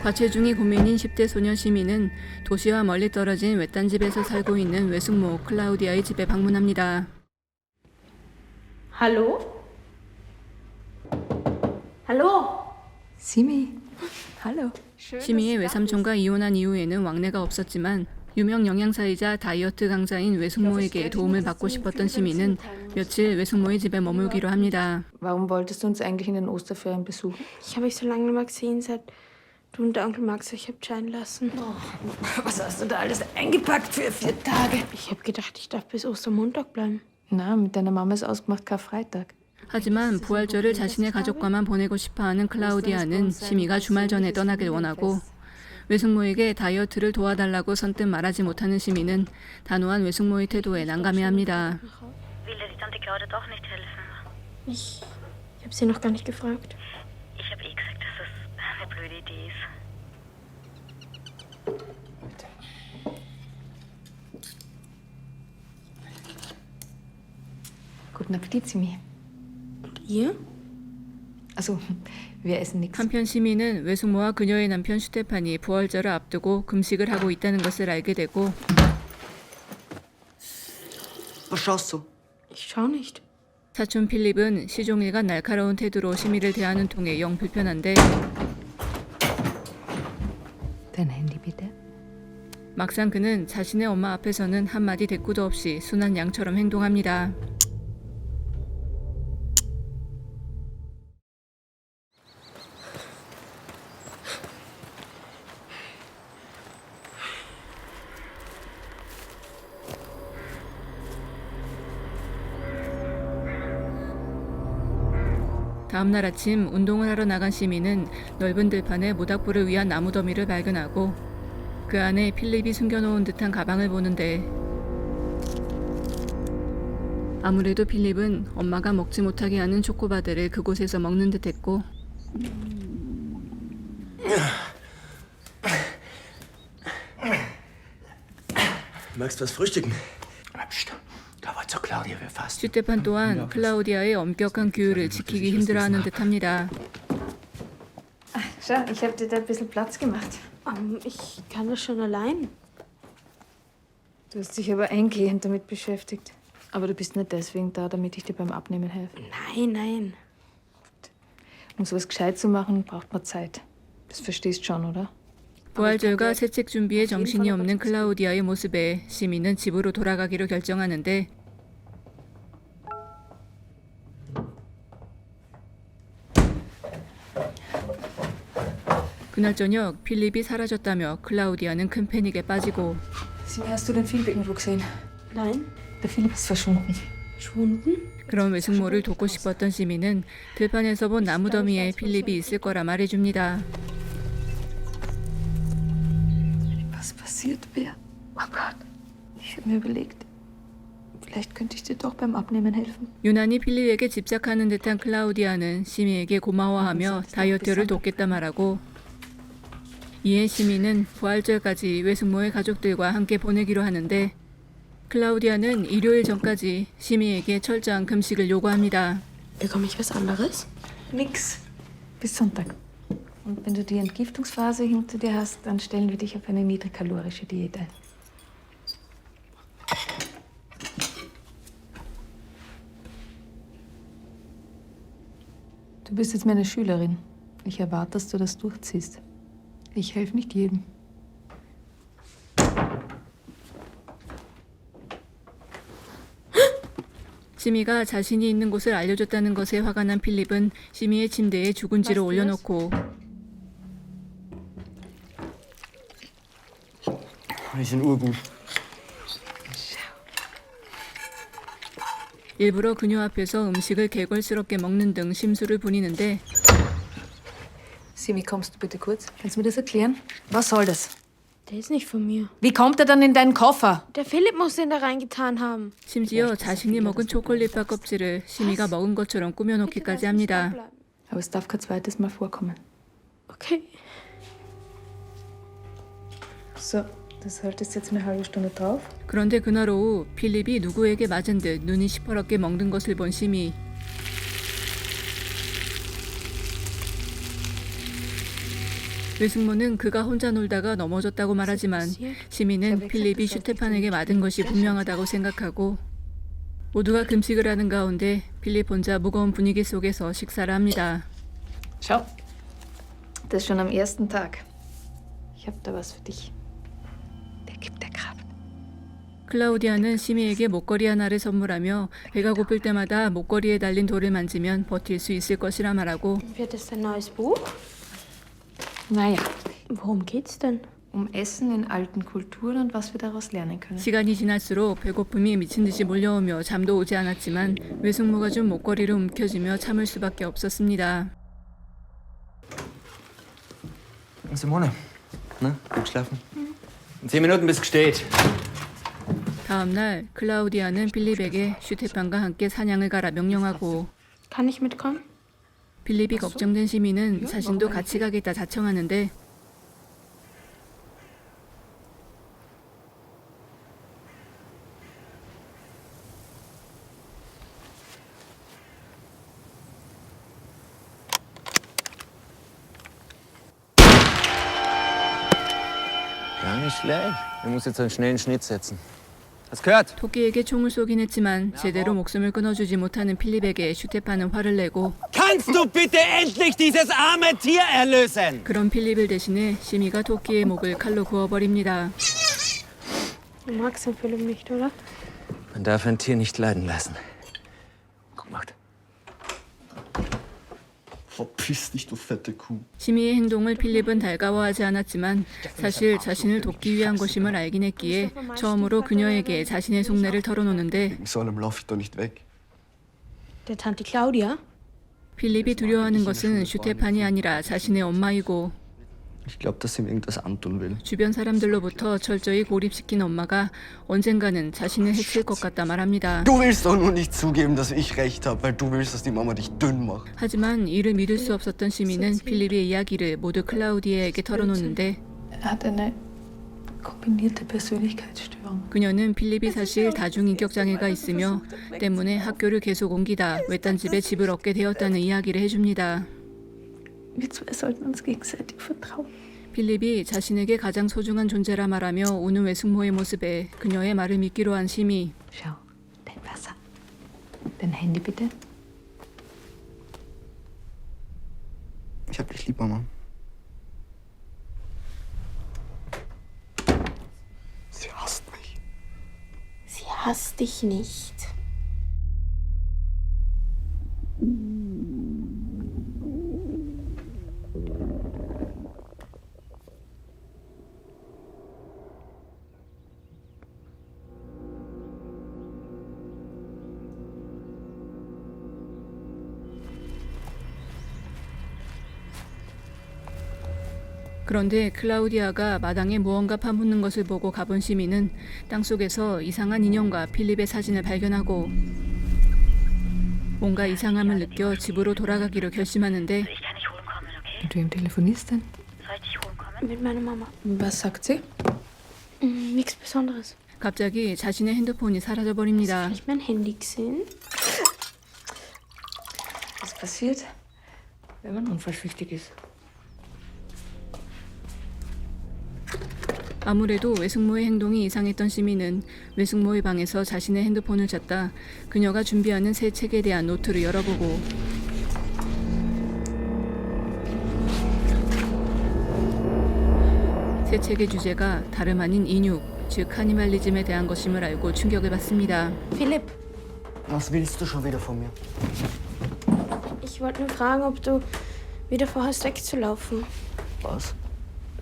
과체중이 고민인 10대 소년 시민은 도시와 멀리 떨어진 외딴 집에서 살고 있는 외숙모 클라우디아의 집에 방문합니다. Hallo? Hallo? Simi, hallo. 시미의 외삼촌과 이혼한 이후에는 왕래가 없었지만 유명 영양사이자 다이어트 강사인 외숙모에게 도움을 받고 싶었던 시미는 며칠 외숙모의 집에 머물기로 합니다. Warum wolltest du uns eigentlich in den Osterferien besuchen? Ich habe euch so lange nicht mehr gesehen, seit du und der Onkel Max euch habt scheiden lassen. Was hast du da alles eingepackt für 4 Tage? Ich habe gedacht, ich darf bis Ostermontag bleiben. Na, mit deiner Mama ist ausgemacht Karfreitag. 하지만 부활절을 자신의 가족과만 보내고 싶어하는 클라우디아는 시미가 주말 전에 떠나길 원하고 외숙모에게 다이어트를 도와달라고 선뜻 말하지 못하는 시미는 단호한 외숙모의 태도에 난감해합니다. Will dir die Tante Claudia doch nicht helfen? Ich habe sie noch gar nicht gefragt. Ich habe eh gesagt, dass das eine blöde Idee ist. Guten Appetit, Simi. Ihr? Also, wir essen nichts. 한편 시미는 외숙모와 그녀의 남편 슈테판이 부활절을 앞두고 금식을 하고 있다는 것을 알게 되고 Was schaust du? Ich schau nicht. 사촌 필립은 시종일관 날카로운 태도로 시미를 대하는 통에 영 불편한데 Dein Handy bitte. 막상 그는 자신의 엄마 앞에서는 한마디 대꾸도 없이 순한 양처럼 행동합니다. 다음날 아침 운동을 하러 나간 시민은 넓은 들판에 모닥불을 위한 나무 더미를 발견하고 그 안에 필립이 숨겨놓은 듯한 가방을 보는데 아무래도 필립은 엄마가 먹지 못하게 하는 초코바들을 그곳에서 먹는 듯했고 Magst du was frühstücken? Psst, da war zur Claudia, wir fasten. 슈테판 또한 클라우디아의 엄격한 규율을 지키기 힘들어하는 듯합니다. Schau, ich habe dir da ein bisschen Platz gemacht. Ich kann das schon allein. Du hast dich aber eingehend damit beschäftigt. Aber du bist nicht deswegen da, damit ich dir beim Abnehmen helfe. Nein, nein. Um sowas gescheit zu machen, braucht man Zeit. Das verstehst schon, oder? 부활절과 새책 준비에 정신이 없는 클라우디아의 모습에 시민은 집으로 돌아가기로 결정하는데 그날 저녁 필립이 사라졌다며 클라우디아는 큰 패닉에 빠지고 Simi, hast du den Philipp irgendwo gesehen? Nein? Der Philipp ist verschwunden. Verschwunden? 그런 외숙모를 돕고 싶었던 시민은 들판에서 본 나무 더미에 필립이 있을 거라 말해줍니다. Was passiert wäre? Oh Gott. Ich habe mir überlegt, vielleicht könnte ich dir doch beim Abnehmen helfen. 유난히 필립에게 집착하는 듯한 클라우디아는 시미에게 고마워하며 다이어트를 돕겠다 말하고 이에 시미는 부활절까지 외숙모의 가족들과 함께 보내기로 하는데 클라우디아는 일요일 전까지 시미에게 철저한 금식을 요구합니다. Bekomme ich was anderes? Nix. Bis Sonntag. Und wenn du die Entgiftungsphase hinter dir hast, dann stellen wir dich auf eine niedrigkalorische Diät ein. Du bist jetzt meine Schülerin. Ich erwarte, dass du das durchziehst. Ich helfe nicht jedem. 시미가 자신이 있는 곳을 알려줬다는 것에 화가 난 필립은 시미의 침대에 죽은지를 올려놓고 Die sind urgut. 일부러 그녀 앞에서 음식을 개걸스럽게 먹는 등 심술을 부리는데 Simi, kommst du bitte kurz? Kannst du mir das erklären? Was soll das? Der ist nicht von mir. Wie kommt er dann in deinen Koffer? Der Philipp muss den da reingetan haben. 심지어 자신이 먹은 초콜릿바 껍질을 시미가 먹은 것처럼 꾸며놓기까지 합니다. Aber es darf kein zweites Mal vorkommen. Okay. So, das haltest jetzt eine halbe Stunde drauf. 그런데 그날 오후 필립이 누구에게 맞은 듯 눈이 시퍼렇게 먹는 것을 본 시미. 외숙모는 그가 혼자 놀다가 넘어졌다고 말하지만 시민은 필립이 슈테판에게 맞은 것이 분명하다고 생각하고 모두가 금식을 하는 가운데 필립 혼자 무거운 분위기 속에서 식사를 합니다. Schau, das schon am ersten Tag. Ich hab da was für dich. Der gibt der Kraft. 클라우디아는 시미에게 목걸이 하나를 선물하며 배가 고플 때마다 목걸이에 달린 돌을 만지면 버틸 수 있을 것이라 말하고 Wird es dein neues Buch? Naja, Worum geht's denn? um Essen in alten Kulturen und was wir daraus lernen können. 시간이 지날수록 배고픔이 미친 듯이 몰려오며 잠도 오지 않았지만 외숙모가 준 목걸이를 움켜쥐며 참을 수밖에 없었습니다. Simone, na, gut geschlafen? In 10 Minuten bist gesteht. 다음 날 클라우디아는 필립에게 슈테판과 함께 사냥을 가라 명령하고 Kann ich mitkommen? 필립이 걱정된 시민은 자신도 같이 가겠다 자청하는데 Gar nicht schlecht. Er muss jetzt einen schnellen Schnitt setzen. Hast gehört? 토끼에게 총을 쏘긴 했지만 제대로 목숨을 끊어주지 못하는 필립에게 슈테판은 화를 내고 Kannst du bitte endlich dieses arme Tier erlösen? 그런 필립을 대신해 시미가 토끼의 목을 칼로 그어버립니다. Du magst den Philipp nicht, oder? Man darf ein Tier nicht leiden lassen. Guck mal. Verpiss dich, du fette Kuh. 시미의 행동을 필립은 달가워하지 않았지만 사실 자신을 돕기 위한 것임을 알긴 했기에 처음으로 그녀에게 자신의 속내를 털어놓는데 Wegen so einem lauf ich doch nicht weg. Der Tante Claudia? 필립이 두려워하는 것은 슈테판이 아니라 자신의 엄마이고 Ich glaube, dass sie ihm irgendwas antun will. 주변 사람들로부터 철저히 고립시킨 엄마가 언젠가는 자신을 해칠 것 같다 말합니다. Du willst doch nur nicht zugeben, dass ich recht habe, weil du willst, dass die Mama dich dünn macht. 하지만 이를 믿을 수 없었던 시민은 필립의 이야기를 모두 클라우디아에게 털어놓는데 Er hat eine kombinierte Persönlichkeitsstörung. 그녀는 필립이 사실 다중인격장애가 있으며 때문에 학교를 계속 옮기다 외딴 집에 집을 얻게 되었다는 이야기를 해줍니다. Wir zwei sollten uns gegenseitig vertrauen. 필립이 자신에게 가장 소중한 존재라 말하며 우는 외숙모의 모습에 그녀의 말을 믿기로 한 시미. Schau, dein Wasser. Dein Handy bitte. Ich hab dich lieb, Mama. Sie hasst mich. Sie hasst dich nicht. 그런데 클라우디아가 마당에 무언가 파묻는 것을 보고 가본 시민은 땅속에서 이상한 인형과 필립의 사진을 발견하고 뭔가 이상함을 느껴 집으로 돌아가기로 결심하는데 Ich kann dich holen kommen, okay? Mit wem telefonierst denn? Soll ich dich holen kommen? Mit meiner Mama. Was sagt sie? Nichts Besonderes. 갑자기 자신의 핸드폰이 사라져버립니다. Habe ich mein Handy gesehen? Was passiert, wenn man unfallsüchtig ist? 아무래도 외숙모의 행동이 이상했던 시민은 외숙모의 방에서 자신의 핸드폰을 찾다 그녀가 준비하는 새 책에 대한 노트를 열어보고 새 책의 주제가 다름 아닌 인육, 즉 카니발리즘에 대한 것임을 알고 충격을 받습니다. Philipp, Was willst du schon wieder von mir? ich wollte nur fragen, ob du wieder vorhast wegzulaufen. Was?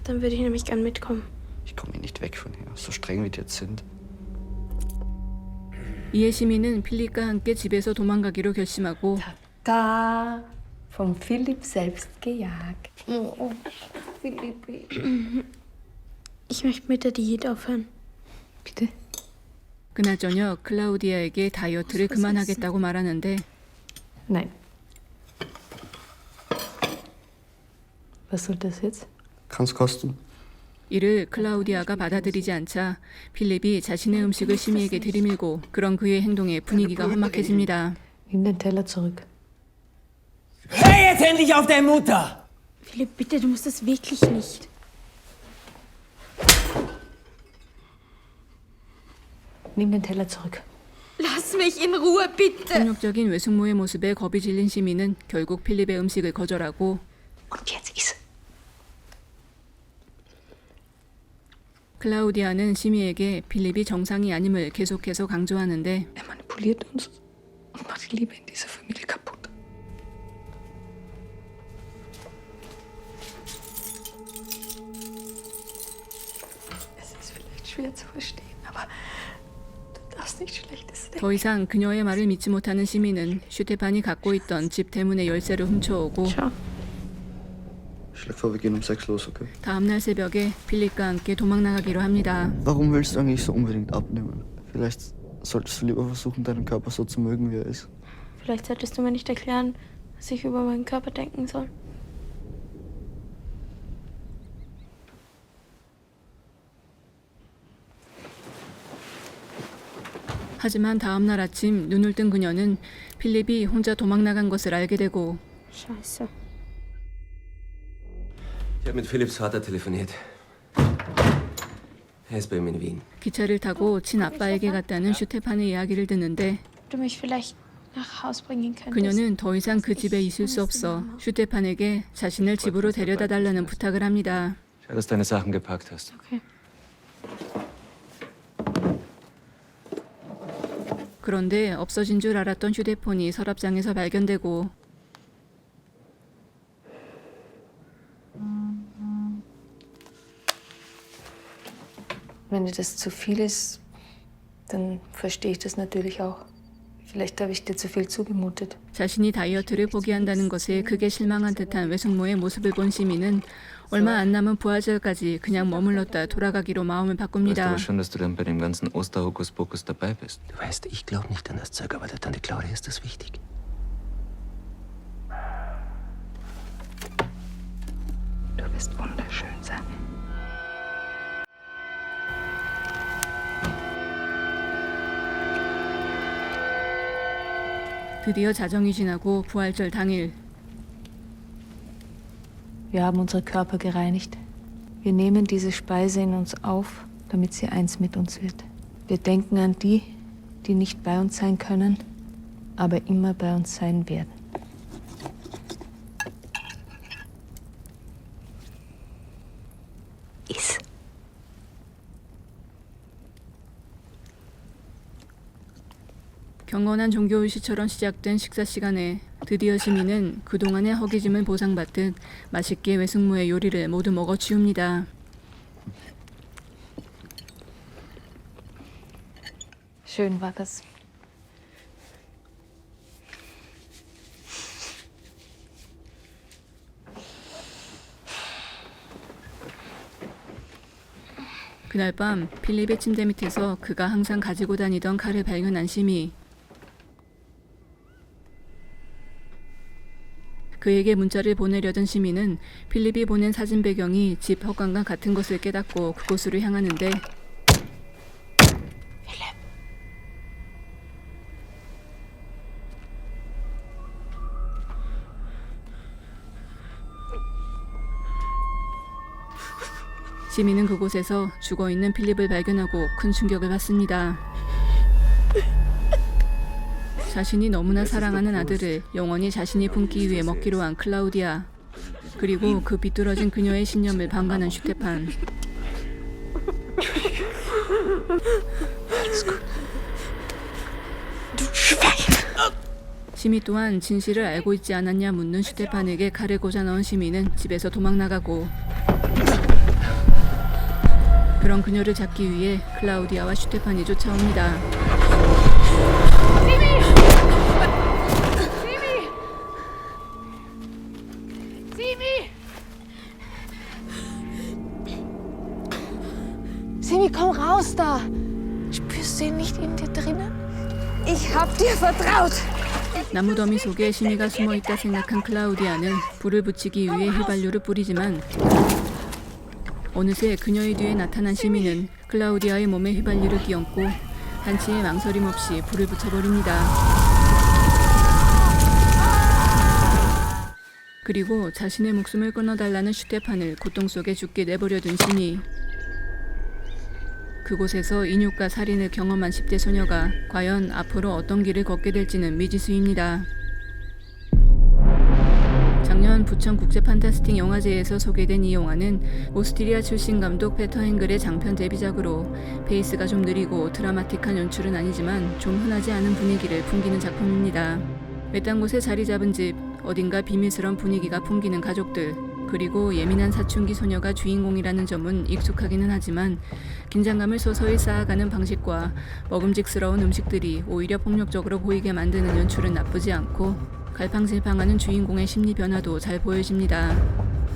Dann würde ich nämlich gern mitkommen. Ich komme hier nicht weg von hier, so streng wie die jetzt sind. 이에 시민은 필립과 함께 집에서 도망가기로 결심하고 Da, vom Philipp selbst gejagt. Oh, Philippi. Ich möchte mit der Diät aufhören. Bitte? 그날 저녁 클라우디아에게 다이어트를 그만하겠다고 말하는데 Nein. Was soll das jetzt? Kann's kosten. 이를 클라우디아가 받아들이지 않자 필립이 자신의 음식을 시미에게 들이밀고 그런 그의 행동에 분위기가 험악해집니다. Nimm den Teller zurück. Hör jetzt endlich auf deine Mutter! Wir Philipp, bitte, du musst das wirklich nicht. Nimm den Teller zurück. Lass mich in Ruhe, bitte. 폭력적인 외숙모의 모습에 겁이 질린 시민은 결국 필립의 음식을 거절하고 Und jetzt iss. 클라우디아는 시미에게 필립이 정상이 아님을 계속해서 강조하는데 Er manipuliert uns und macht die Liebe in dieser Familie kaputt. Es ist vielleicht schwer zu verstehen, aber du darfst nicht Schlechtes denken. 더 이상 그녀의 말을 믿지 못하는 시민은 슈테판이 갖고 있던 집 대문의 열쇠를 훔쳐오고 Ciao. Ich schlage vor, wir gehen um 6 los, okay? 다음날 새벽에 필립과 함께 도망나가기로 합니다. Warum willst du eigentlich so unbedingt abnehmen? Vielleicht solltest du lieber versuchen, deinen Körper so zu mögen, wie er ist. Vielleicht solltest du mir nicht erklären, was ich über meinen Körper denken soll. 하지만 다음날 아침 눈을 뜬 그녀는 필립이 혼자 도망나간 것을 알게 되고 Scheiße. Ich habe mit Philipps Vater telefoniert. Er ist bei ihm in Wien. 기차를 타고 친아빠에게 갔다는 슈테판의 이야기를 듣는데 Ob du mich vielleicht nach Haus bringen könntest. 그녀는 더 이상 그 집에 있을 수 없어 슈테판에게 자신을 집으로 데려다 달라는 부탁을 합니다. Schau, dass du deine Sachen gepackt hast. Okay. 그런데 없어진 줄 알았던 휴대폰이 서랍장에서 발견되고 Wenn dir das zu viel ist, dann verstehe ich das natürlich auch. Vielleicht habe ich dir zu viel zugemutet. 자신이 다이어트를 포기한다는 것에 크게 실망한 듯한 외숙모의 모습을 본 시민은 얼마 안 남은 부활절까지 그냥 머물렀다 돌아가기로 마음을 Du weißt 바꿉니다. aber schon, dass du dann bei dem ganzen Osterhokuspokus dabei bist. Du weißt, ich glaube nicht an das Zeug, aber der Tante Claudia ist das wichtig. Du wirst wunderschön sein. 드디어 자정이 지나고 부활절 당일 Wir haben unsere Körper gereinigt. Wir nehmen diese Speise in uns auf, damit sie eins mit uns wird. Wir denken an die, die nicht bei uns sein können, aber immer bei uns sein werden. Iss. 경건한 종교의식처럼 시작된 식사 시간에 드디어 시민은 그동안의 허기짐을 보상받듯 맛있게 외숙모의 요리를 모두 먹어치웁니다. Schön war das. 그날 밤 필립의 침대 밑에서 그가 항상 가지고 다니던 칼을 발견한 시미. 그에게 문자를 보내려던 시민은 필립이 보낸 사진 배경이 집 허관과 같은 것을 깨닫고 그곳으로 향하는데 시민은 그곳에서 죽어있는 필립을 발견하고 큰 충격을 받습니다. 자신이 너무나 사랑하는 아들을 영원히 자신이 품기 위해 먹기로 한 클라우디아, 그리고 그 비뚤어진 그녀의 신념을 방관한 슈테판. 시미 또한 진실을 알고 있지 않았냐 묻는 슈테판에게 칼을 꽂아 넣은 시민은 집에서 도망나가고, 그런 그녀를 잡기 위해 클라우디아와 슈테판이 쫓아옵니다. Simi, komm raus da! Spürst du ihn nicht in dir drinnen? Ich hab dir vertraut! 나무더미 속에 시미가 숨어있다 생각한 클라우디아는 불을 붙이기 위해 휘발유를 뿌리지만 어느새 그녀의 뒤에 나타난 시민은 클라우디아의 몸에 휘발유를 끼얹고 한치의 망설임 없이 불을 붙여버립니다. 그리고 자신의 목숨을 끊어달라는 슈테판을 고통 속에 죽게 내버려둔 시미. 그곳에서 인육과 살인을 경험한 10대 소녀가 과연 앞으로 어떤 길을 걷게 될지는 미지수입니다. 작년 부천 국제 판타스틱 영화제에서 소개된 이 영화는 오스트리아 출신 감독 페터 행글의 장편 데뷔작으로 페이스가 좀 느리고 드라마틱한 연출은 아니지만 좀 흔하지 않은 분위기를 풍기는 작품입니다. 외딴 곳에 자리 잡은 집, 어딘가 비밀스러운 분위기가 풍기는 가족들, 그리고 예민한 사춘기 소녀가 주인공이라는 점은 익숙하기는 하지만 긴장감을 서서히 쌓아가는 방식과 먹음직스러운 음식들이 오히려 폭력적으로 보이게 만드는 연출은 나쁘지 않고 갈팡질팡하는 주인공의 심리 변화도 잘 보여집니다.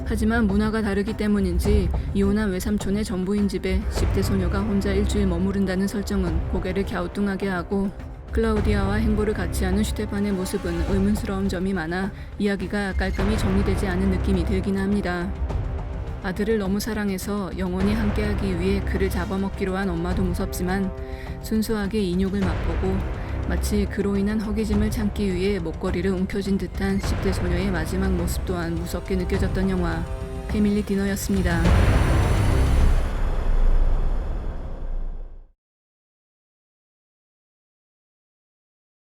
하지만 문화가 다르기 때문인지 이혼한 외삼촌의 전부인 집에 10대 소녀가 혼자 일주일 머무른다는 설정은 고개를 갸우뚱하게 하고 클라우디아와 행보를 같이 하는 슈테판의 모습은 의문스러운 점이 많아 이야기가 깔끔히 정리되지 않은 느낌이 들긴 합니다. 아들을 너무 사랑해서 영원히 함께하기 위해 그를 잡아먹기로 한 엄마도 무섭지만 순수하게 인육을 맛보고 마치 그로 인한 허기짐을 참기 위해 목걸이를 움켜쥔 듯한 10대 소녀의 마지막 모습 또한 무섭게 느껴졌던 영화 패밀리 디너였습니다.